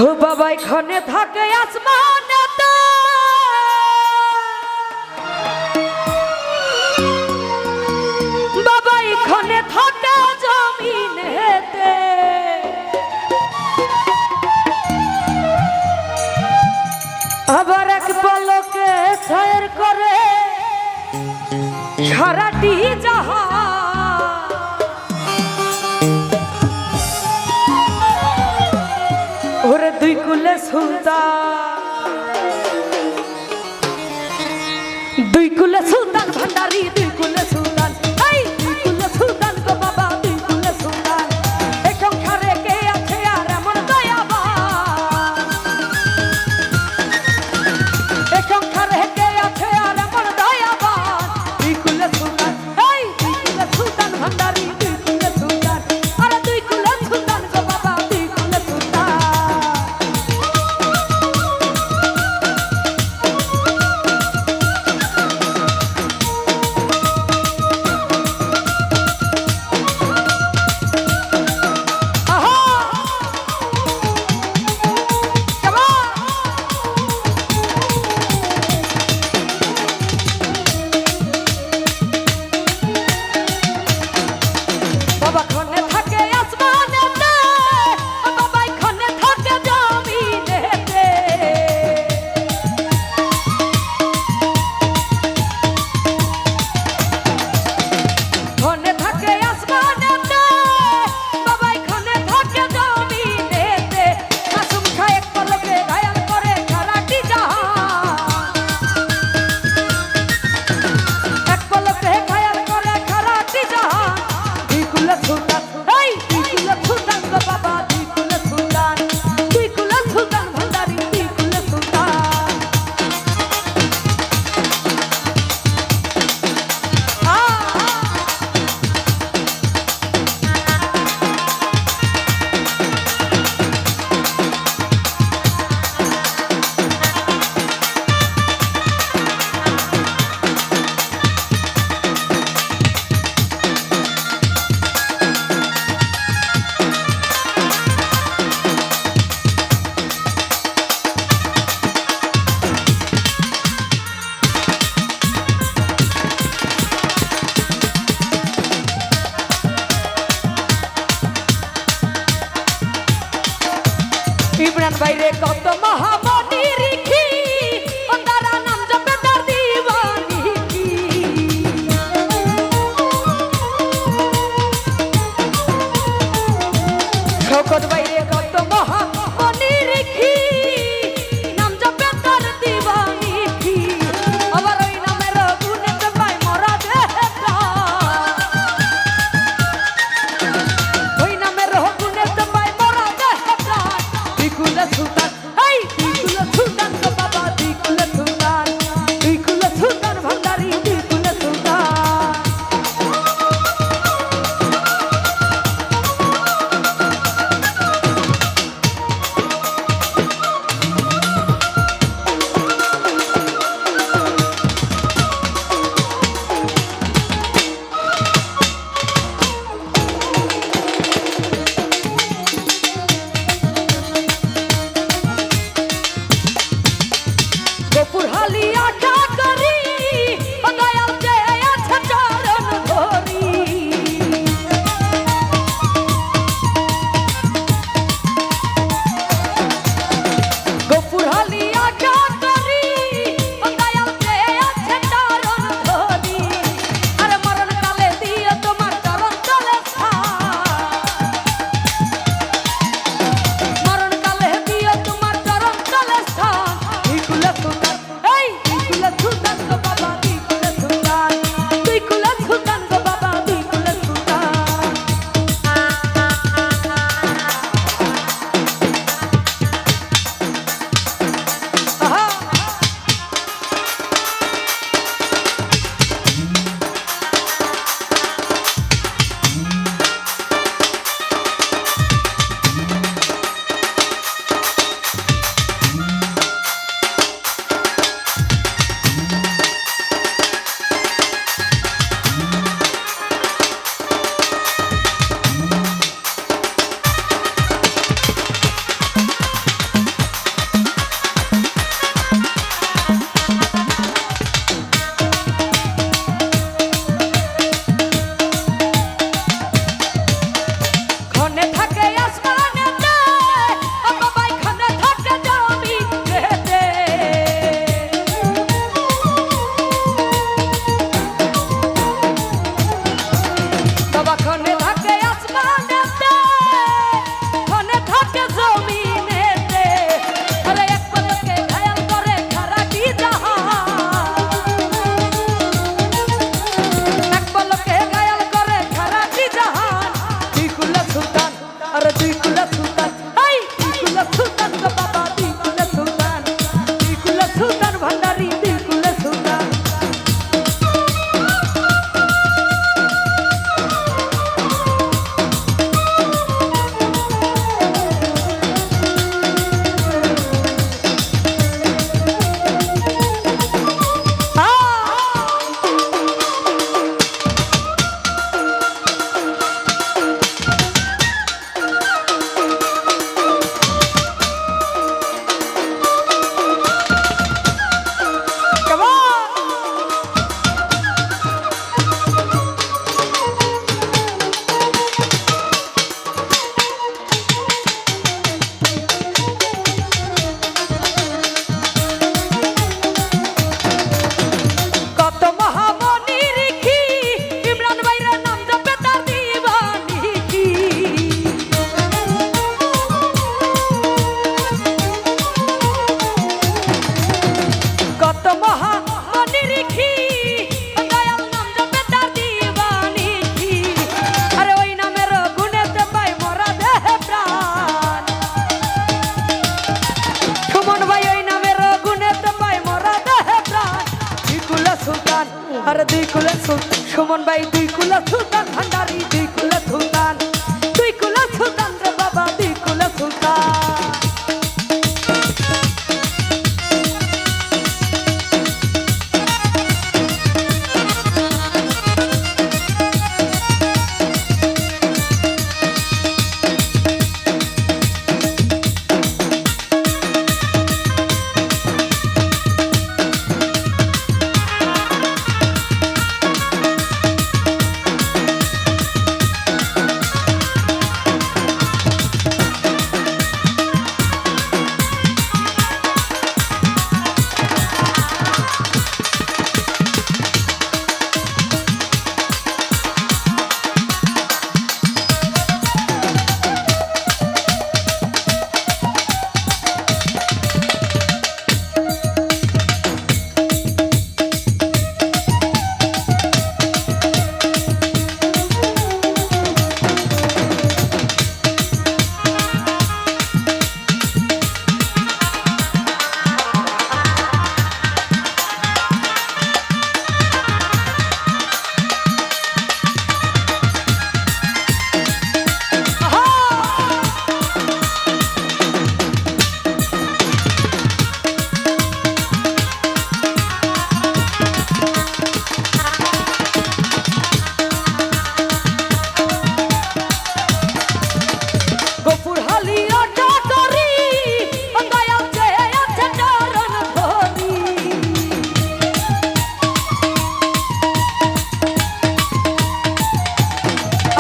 ও বাবা এখানে থাকে আসমানেতে, বাবা এখানে থাকে জমিনেতে, আবার এক পলকে ছায়ের করে সারাটি জাহান। ওরে দুই কুলে সুলতান, দুই কুলে সুলতান ভান্ডারি, দুই কুলে সুলতান, এই দুই কুলে সুলতান গো বাবা, দুই কুলে সুলতান। এই সংসারে কে আছে আর এমন দয়াবান, এই সংসারে কে আছে আর এমন দয়াবান। দুই কুলে সুলতান, এই দুই কুলে সুলতান ভান্ডারি, দুই কুলে সুলতান, আরে দুই কুলে সুলতান গো বাবা, দুই কুলে সুলতান। ইমরান বাইরে কত মহামনি রিখি, ওনারা নাম জপে তার দিওয়ানি কি। শওকত বাইরে কত মহামনি রিখি, নাম জপে তার দিওয়ানি কি। আবার ওই নামের গুণেতে পায় মরা দেহটা, ওই নামের গুণেতে পায় মরা দেহটা। দুই কুলে সুলতান, এই দুই কুলে সুলতান গো বাবা, দুই কুলে সুলতান, দুই কুলে সুলতান ভান্ডারি, দুই কুলে সুলতান। দুই কুলের সুলতান সুমন ভাই, দুই কুলের সুলতান ভান্ডারি, দুই কুলের সুলতান, দুই কুলের সুলতান রে বাবা, দুই কুলের সুলতান।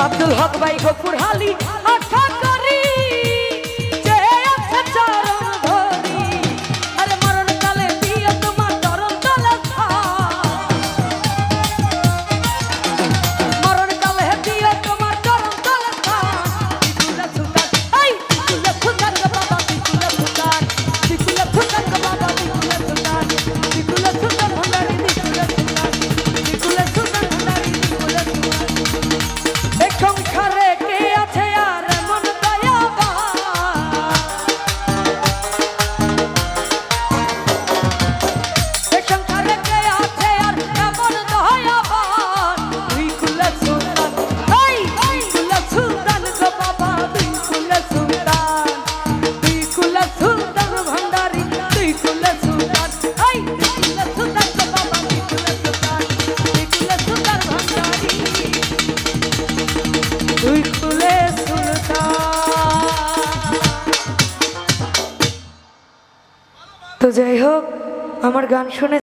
আব্দুল হক ভাই গফুর হালি আশা করি যে আছে চরণ ধরি, আরে মরণ কালে দিও তোমার চরণ তলে মরণ কালে দিও তোমার চরণ তলে দিকুলে সুলতান, এই দিকুলে সুলতান গো বাবা, দিকুলে সুলতান, দিকুলে সুলতান গো বাবা, দিকুলে সুলতান, দিকুলে সুলতান ভান্ডারি, দিকুলে সুলতান, দিকুলে সুলতান ভান্ডারি, দিকুলে সুলতান। সংসারে কে আছে আর মন দয়াবান, সংসারে কে আছে আর মন দয়াবান, দুই কুলের সুলতান, এই দুই কুলের সুলতান গো বাবা, দুই কুলের সুলতান, দুই কুলের সুলতান ভান্ডারি, দুই কুলের সুলতান, এই দুই কুলের সুলতান গো বাবা, দুই কুলের সুলতান, দুই কুলের সুলতান ভান্ডারি, দুই কুলে সুলতান। তো যাই হোক, আমার গান শুনে